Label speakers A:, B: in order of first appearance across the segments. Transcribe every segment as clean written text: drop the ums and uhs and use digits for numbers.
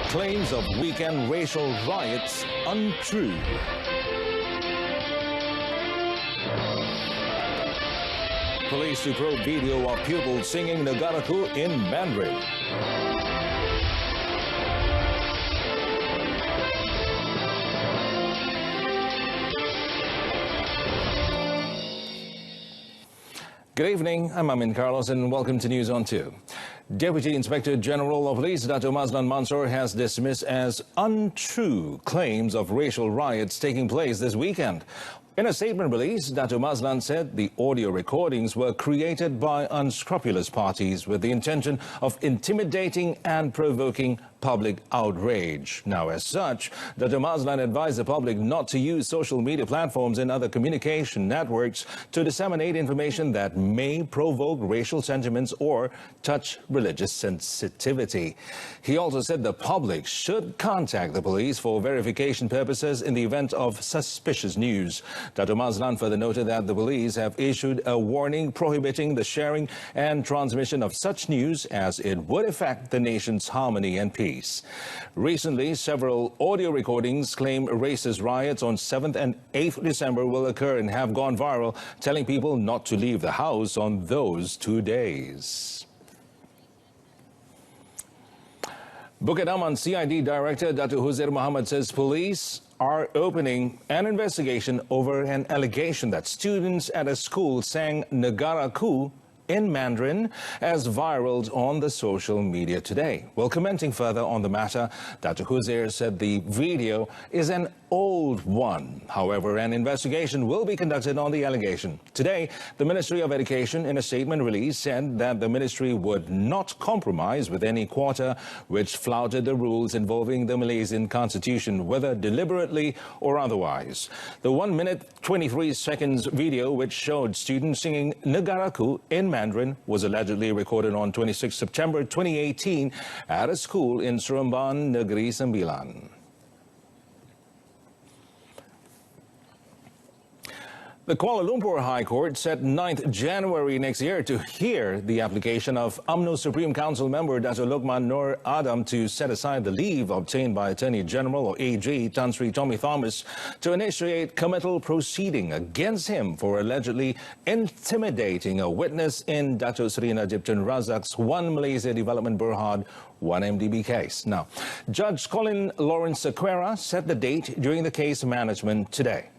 A: Claims of weekend racial riots untrue. Police to probe video of pupils singing Negaraku in Mandarin. Good evening, I'm Amin Carlos and welcome to News on 2. Deputy Inspector General of Police Dato Mazlan Mansour has dismissed as untrue claims of racial riots taking place this weekend. In a statement released, Dato Mazlan said the audio recordings were created by unscrupulous parties with the intention of intimidating and provoking public outrage. Now, as such, Dato Mazlan advised the public not to use social media platforms and other communication networks to disseminate information that may provoke racial sentiments or touch religious sensitivity. He also said the public should contact the police for verification purposes in the event of suspicious news. Dato Mazlan further noted that the police have issued a warning prohibiting the sharing and transmission of such news as it would affect the nation's harmony and peace. Recently, several audio recordings claim racist riots on 7th and 8th December will occur and have gone viral, telling people not to leave the house on those 2 days. Bukit Aman CID Director Dato Huzair Muhammad says police are opening an investigation over an allegation that students at a school sang Negaraku in Mandarin as viraled on the social media today. Well, commenting further on the matter, Dato Huzair said the video is an old one. However, an investigation will be conducted on the allegation. Today, the Ministry of Education, in a statement released, said that the ministry would not compromise with any quarter which flouted the rules involving the Malaysian Constitution, whether deliberately or otherwise. The 1 minute 23 seconds video, which showed students singing Negaraku in Mandarin, was allegedly recorded on 26 September 2018 at a school in Seremban, Negeri Sembilan. The Kuala Lumpur High Court set 9th January next year to hear the application of UMNO Supreme Council member Dato Lokman Nur Adam to set aside the leave obtained by Attorney General or AG Tan Sri Tommy Thomas to initiate committal proceeding against him for allegedly intimidating a witness in Dato Sri Najib Tun Razak's One Malaysia Development Berhad 1MDB case. Now, Judge Colin Lawrence Sequeira set the date during the case management today.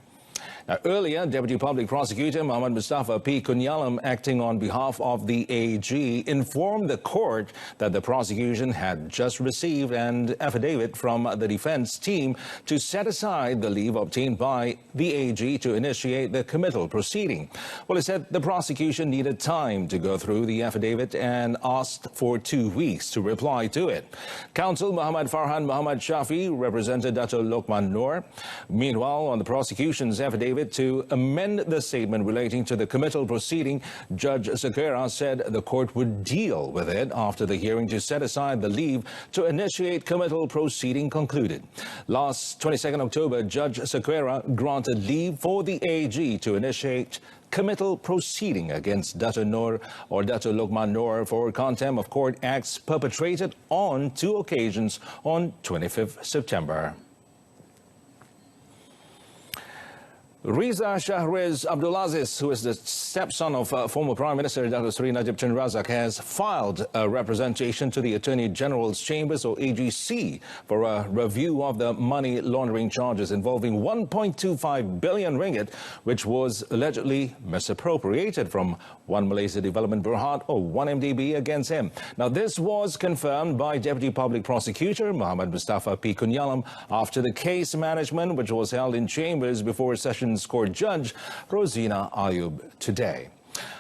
A: Now, earlier, Deputy Public Prosecutor Muhammad Mustafa P. Kunyalam, acting on behalf of the AG, informed the court that the prosecution had just received an affidavit from the defense team to set aside the leave obtained by the AG to initiate the committal proceeding. Well, he said the prosecution needed time to go through the affidavit and asked for 2 weeks to reply to it. Counsel Muhammad Farhan Muhammad Shafi represented Dato Lokman Nur. Meanwhile, on the prosecution's affidavit to amend the statement relating to the committal proceeding, Judge Sequeira said the court would deal with it after the hearing to set aside the leave to initiate committal proceeding concluded. Last 22nd October, Judge Sequeira granted leave for the AG to initiate committal proceeding against Dato Nur or Dato Lokman Nur for contempt of court acts perpetrated on 2 occasions on 25th September. Riza Shahriz Abdulaziz, who is the stepson of former Prime Minister Dato Sri Najib Tun Razak, has filed a representation to the Attorney General's Chambers or AGC for a review of the money laundering charges involving 1.25 billion ringgit, which was allegedly misappropriated from One Malaysia Development Berhad or 1MDB against him. Now, this was confirmed by Deputy Public Prosecutor Muhammad Mustafa P. Kunyalam after the case management, which was held in Chambers before Sessions Court Judge Rosina Ayub today.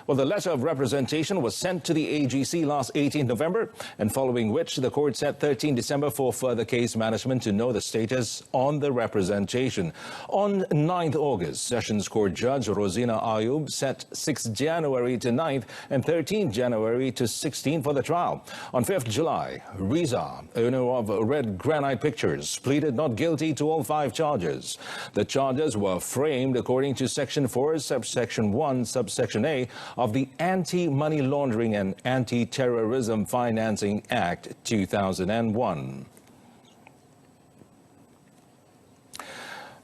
A: Well, the letter of representation was sent to the AGC last 18 November, and following which the court set 13 December for further case management to know the status on the representation. On 9th August, Sessions Court Judge Rosina Ayub set 6th January to 9th and 13th January to 16th for the trial. On 5th July, Riza, owner of Red Granite Pictures, pleaded not guilty to all 5 charges. The charges were framed according to Section 4, Subsection 1, Subsection A of the Anti-Money Laundering and Anti-Terrorism Financing Act 2001.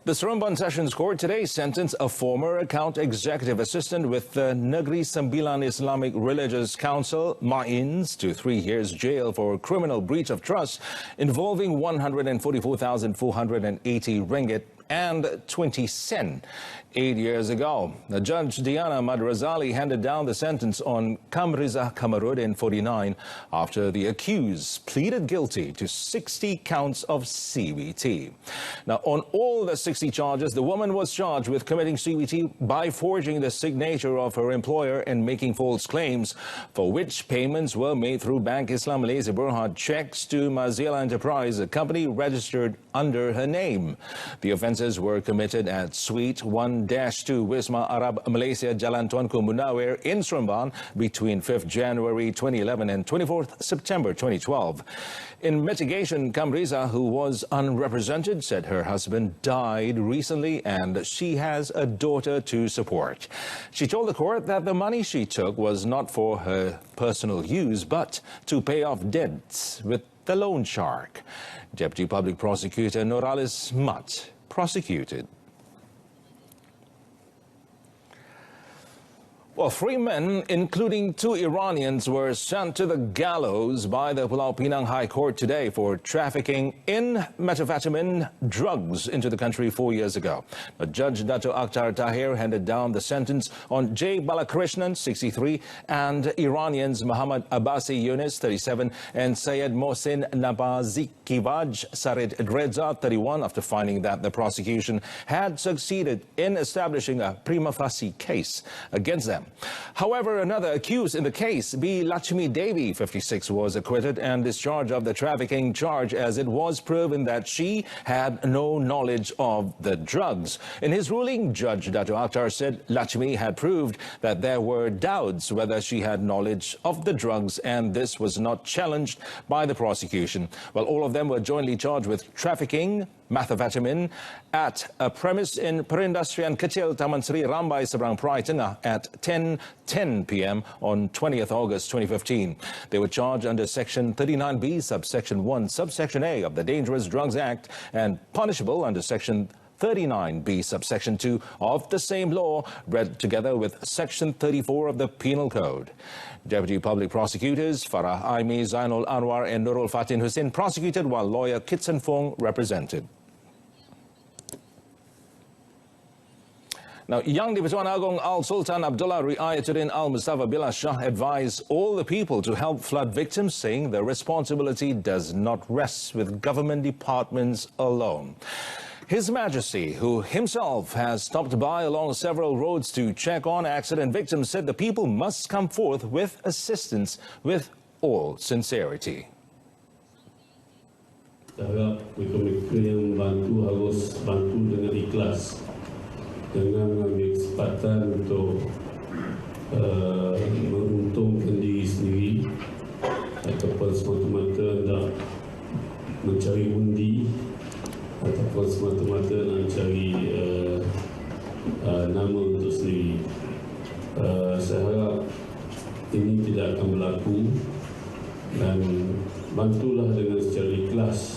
A: The Seremban Sessions Court today sentenced a former account executive assistant with the Negeri Sembilan Islamic Religious Council, MAINS, to 3 years jail for criminal breach of trust involving 144,480 ringgit and 20 sen 8 years ago. The Judge Diana Madrazali handed down the sentence on Kamrizah Kamarudin, 49, after the accused pleaded guilty to 60 counts of CBT. Now, on all the 60 charges, the woman was charged with committing CBT by forging the signature of her employer and making false claims, for which payments were made through Bank Islam Malaysia Berhad checks to Maziela Enterprise, a company registered under her name. The offences were committed at Suite 1-2 Wisma Arab Malaysia, Jalan Tuanku Munawir in Seremban between 5th January 2011 and 24th September 2012. In mitigation, Kamrizah, who was unrepresented, said her husband died recently and she has a daughter to support. She told the court that the money she took was not for her personal use, but to pay off debts with the loan shark. Deputy Public Prosecutor Noralis Mat prosecuted. Well, 3 men, including 2 Iranians, were sent to the gallows by the Pulau Pinang High Court today for trafficking in methamphetamine drugs into the country 4 years ago. But Judge Dato Akhtar Tahir handed down the sentence on J. Balakrishnan, 63, and Iranians Muhammad Abbasi Yunus, 37, and Syed Mohsin Nabazikivaj Sarid Reza, 31, after finding that the prosecution had succeeded in establishing a prima facie case against them. However, another accused in the case, B. Lakshmi Devi, 56, was acquitted and discharged of the trafficking charge, as it was proven that she had no knowledge of the drugs. In his ruling, Judge Dato Akhtar said Lakshmi had proved that there were doubts whether she had knowledge of the drugs, and this was not challenged by the prosecution. Well, all of them were jointly charged with trafficking methamphetamine at a premise in Perindustrian Kecil Taman Seri Rambai, Seberang Perai Tengah at 10:10 p.m. on 20th August 2015. They were charged under Section 39B, subsection 1, subsection A of the Dangerous Drugs Act, and punishable under Section 39B, subsection 2 of the same law, read together with Section 34 of the Penal Code. Deputy Public Prosecutors Farah Aimi, Zainul Anwar and Nurul Fatin Hussein prosecuted, while lawyer Kitson Fong represented. Now, Yang di-Pertuan Agong Al-Sultan Abdullah Riayatuddin Al-Mustafa Billah Shah advised all the people to help flood victims, saying the responsibility does not rest with government departments alone. His Majesty, who himself has stopped by along several roads to check on accident victims, said the people must come forth with assistance with all sincerity.
B: Harap mereka yang bantu harus bantu dengan ikhlas, dengan mengambil kesempatan untuk menguntungkan diri sendiri ataupun semata-mata nak mencari undi ataupun semata-mata nak mencari nama untuk sendiri. Saya harap ini tidak akan berlaku dan bantulah dengan secara ikhlas.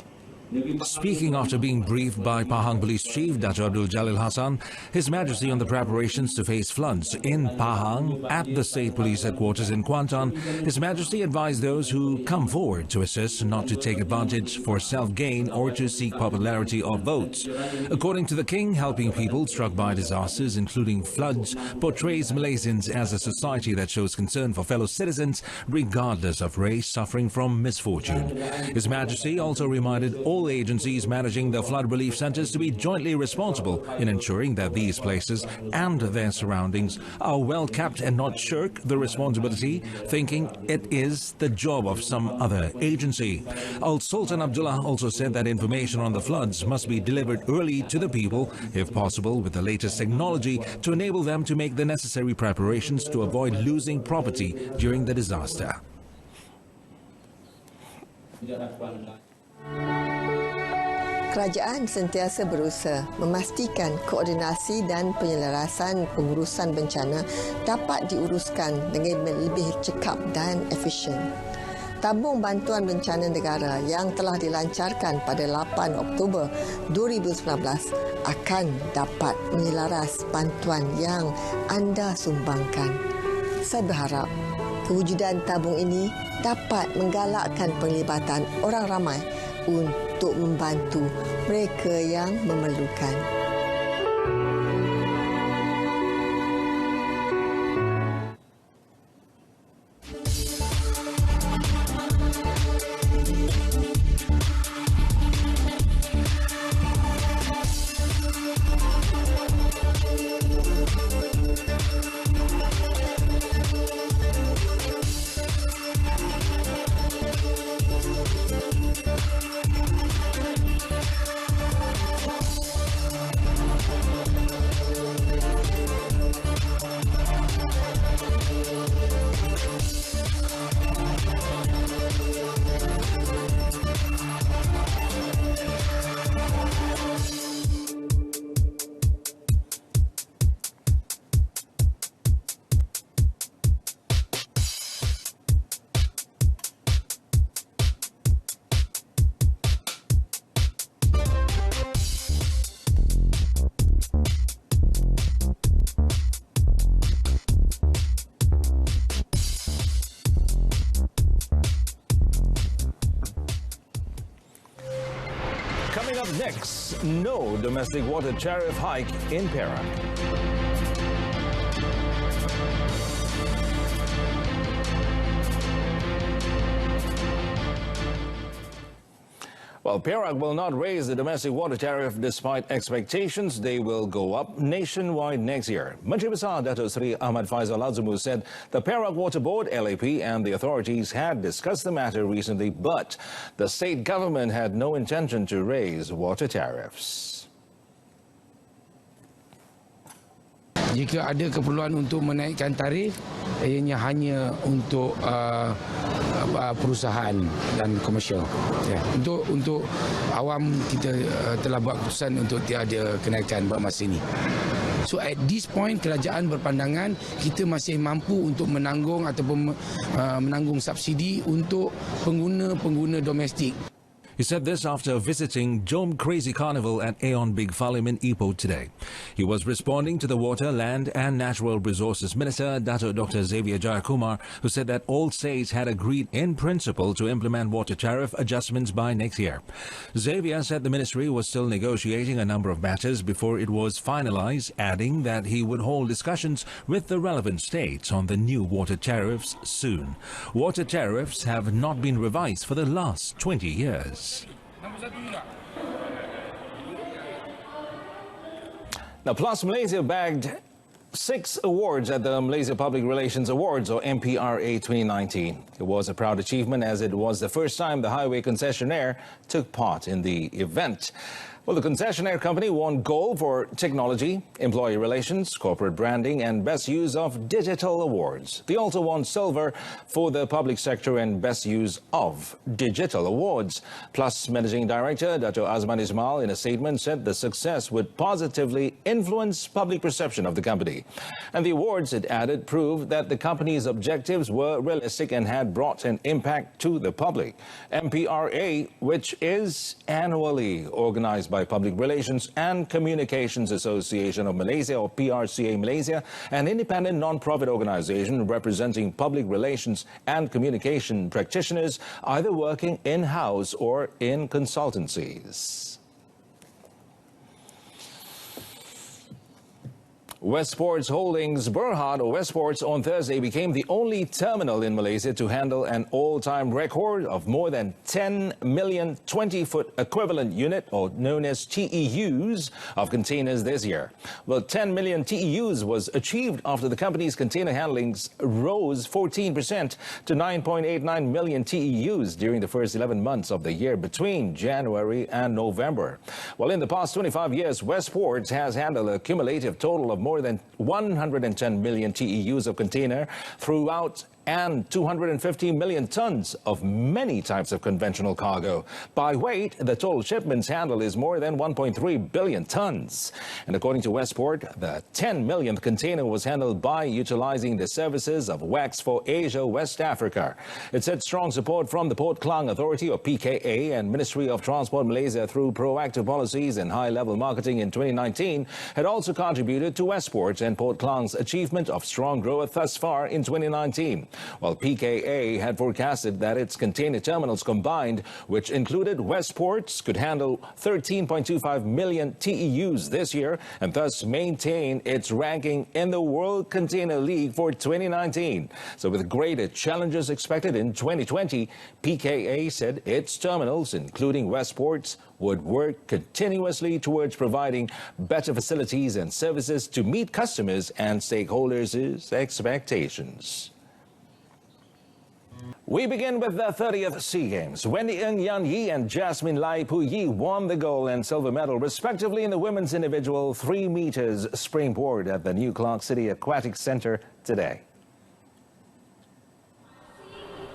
C: Speaking after being briefed by Pahang Police Chief Dato Abdul Jalil Hassan, His Majesty on the preparations to face floods in Pahang at the State Police Headquarters in Kuantan, His Majesty advised those who come forward to assist not to take advantage for self-gain or to seek popularity or votes. According to the King, helping people struck by disasters, including floods, portrays Malaysians as a society that shows concern for fellow citizens regardless of race suffering from misfortune. His Majesty also reminded all agencies managing the flood relief centres to be jointly responsible in ensuring that these places and their surroundings are well kept and not shirk the responsibility, thinking it is the job of some other agency. Al-Sultan Abdullah also said that information on the floods must be delivered early to the people, if possible with the latest technology, to enable them to make the necessary preparations to avoid losing property during the disaster.
D: Kerajaan sentiasa berusaha memastikan koordinasi dan penyelarasan pengurusan bencana dapat diuruskan dengan lebih cekap dan efisien. tabung bantuan bencana negara yang telah dilancarkan pada 8 Oktober 2019 akan dapat menyelaras bantuan yang anda sumbangkan. Saya berharap kewujudan tabung ini dapat menggalakkan penglibatan orang ramai untuk membantu mereka yang memerlukan.
A: Coming up next, no domestic water tariff hike in Perak. Well, Perak will not raise the domestic water tariff despite expectations they will go up nationwide next year. Menteri Besar Dato Sri Ahmad Faizal Azumu said the Perak Water Board, LAP, and the authorities had discussed the matter recently, but the state government had no intention to raise water tariffs.
E: Jika ada keperluan untuk menaikkan tarif, ianya hanya untuk perusahaan dan komersial. Ya. Untuk awam kita telah buat keputusan untuk tiada kenaikan buat masa ini. So at this point kerajaan berpandangan kita masih mampu untuk menanggung ataupun menanggung subsidi untuk pengguna domestik.
C: He said this after visiting Jom Crazy Carnival at Aeon Big Falim in Ipoh today. He was responding to the Water, Land and Natural Resources Minister, Dr. Xavier Jayakumar, who said that all states had agreed in principle to implement water tariff adjustments by next year. Xavier said the ministry was still negotiating a number of matters before it was finalized, adding that he would hold discussions with the relevant states on the new water tariffs soon. Water tariffs have not been revised for the last 20 years.
A: Now, Plus Malaysia bagged 6 awards at the Malaysia Public Relations Awards, or MPRA 2019. It was a proud achievement as it was the first time the highway concessionaire took part in the event. Well, the concessionaire company won gold for technology, employee relations, corporate branding, and best use of digital awards. They also won silver for the public sector and best use of digital awards. Plus Managing Director Dato Azman Ismail, in a statement, said the success would positively influence public perception of the company. And the awards, it added, proved that the company's objectives were realistic and had brought an impact to the public. MPRA, which is annually organized by Public Relations and Communications Association of Malaysia, or PRCA Malaysia, an independent non-profit organization representing public relations and communication practitioners, either working in-house or in consultancies. Westports Holdings Berhad, or Westports, on Thursday became the only terminal in Malaysia to handle an all-time record of more than 10 million 20-foot equivalent unit, or known as TEUs, of containers this year. Well, 10 million TEUs was achieved after the company's container handlings rose 14% to 9.89 million TEUs during the first 11 months of the year between January and November. Well, in the past 25 years, Westports has handled a cumulative total of more than 110 million TEUs of container throughout and 250 million tons of many types of conventional cargo. By weight, the total shipments handled is more than 1.3 billion tons. And according to Westport, the 10 millionth container was handled by utilizing the services of WEX for Asia West Africa. It said strong support from the Port Klang Authority, or PKA, and Ministry of Transport Malaysia through proactive policies and high-level marketing in 2019 had also contributed to Westport and Port Klang's achievement of strong growth thus far in 2019. While PKA had forecasted that its container terminals combined, which included Westport's, could handle 13.25 million TEUs this year and thus maintain its ranking in the World Container League for 2019. So with greater challenges expected in 2020, PKA said its terminals, including Westport's, would work continuously towards providing better facilities and services to meet customers and stakeholders' expectations. We begin with the 30th SEA Games. Wendy Ng Yan Yi and Jasmine Lai Pu Yi won the gold and silver medal, respectively, in the women's individual 3 meters springboard at the new Clark City Aquatic Center today.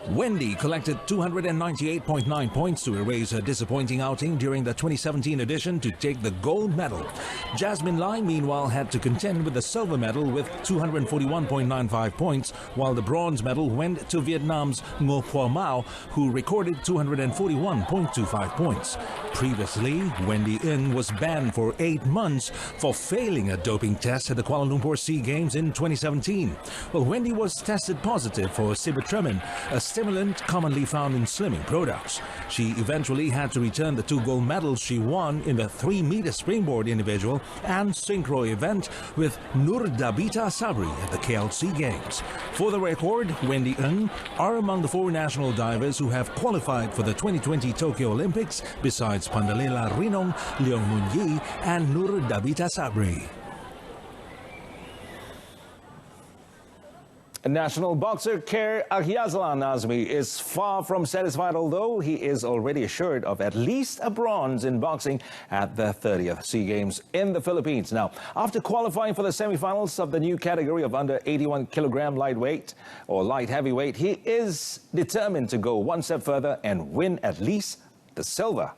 C: Wendy collected 298.9 points to erase her disappointing outing during the 2017 edition to take the gold medal. Jasmine Lai, meanwhile, had to contend with the silver medal with 241.95 points, while the bronze medal went to Vietnam's Ngo Phuo Mao, who recorded 241.25 points. Previously, Wendy Ng was banned for 8 months for failing a doping test at the Kuala Lumpur SEA Games in 2017. Well, Wendy was tested positive for sibutramine, a stimulant commonly found in slimming products. She eventually had to return the 2 gold medals she won in the 3-meter springboard individual and synchro event with Nurdabita Sabri at the KLC Games. For the record, Wendy Ng are among the 4 national divers who have qualified for the 2020 Tokyo Olympics, besides Pandalela Rinong, Leong Mun Yi and Nurdabita Sabri.
A: National boxer Khair Aghiazlan Nazmi is far from satisfied, although he is already assured of at least a bronze in boxing at the 30th SEA Games in the Philippines. Now, after qualifying for the semi-finals of the new category of under 81 kilogram lightweight or light heavyweight, he is determined to go one step further and win at least the silver.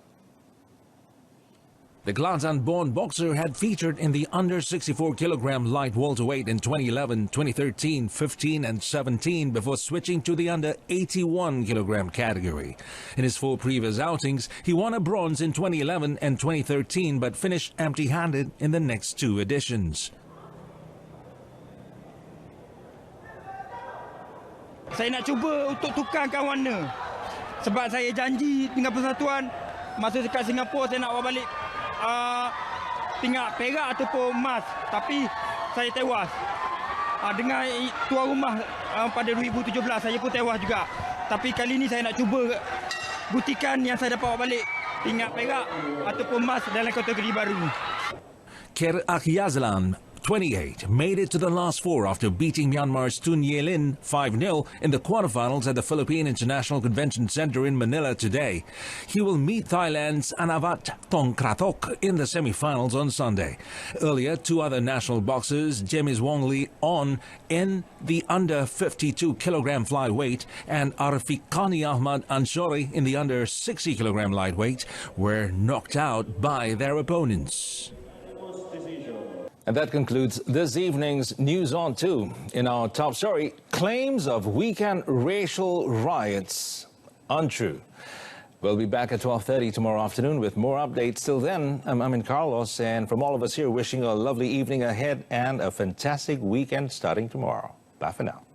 C: The Kelantan-born boxer had featured in the under 64 kilogram light welterweight in 2011, 2013, 15 and 17 before switching to the under 81 kilogram category. In his 4 previous outings, he won a bronze in 2011 and 2013 but finished empty-handed in the next 2 editions.
F: Saya nak cuba untuk tukarkan warna. Sebab saya janji dengan persatuan masa dekat Singapura saya nak bawa balik tingkat perak ataupun emas, tapi saya tewas. Dengan tuan rumah pada 2017 saya pun tewas juga. Tapi kali ini saya nak cuba buktikan yang saya dapat bawa balik tingkat perak ataupun emas dalam kategori baru.
C: Khair Aghiazlan, 28, made it to the last 4 after beating Myanmar's Tun Yelin 5-0 in the quarterfinals at the Philippine International Convention Center in Manila today. He will meet Thailand's Anavat Tongkrathok in the semi-finals on Sunday. Earlier, 2 other national boxers, James Wong Lee On in the under 52 kilogram flyweight and Arfikani Ahmad Anshori in the under 60 kilogram lightweight, were knocked out by their opponents.
A: And that concludes this evening's News on 2. In our top story, claims of weekend racial riots untrue. We'll be back at 12:30 tomorrow afternoon with more updates. Till then, I'm Amin Carlos, and from all of us here, wishing you a lovely evening ahead and a fantastic weekend starting tomorrow. Bye for now.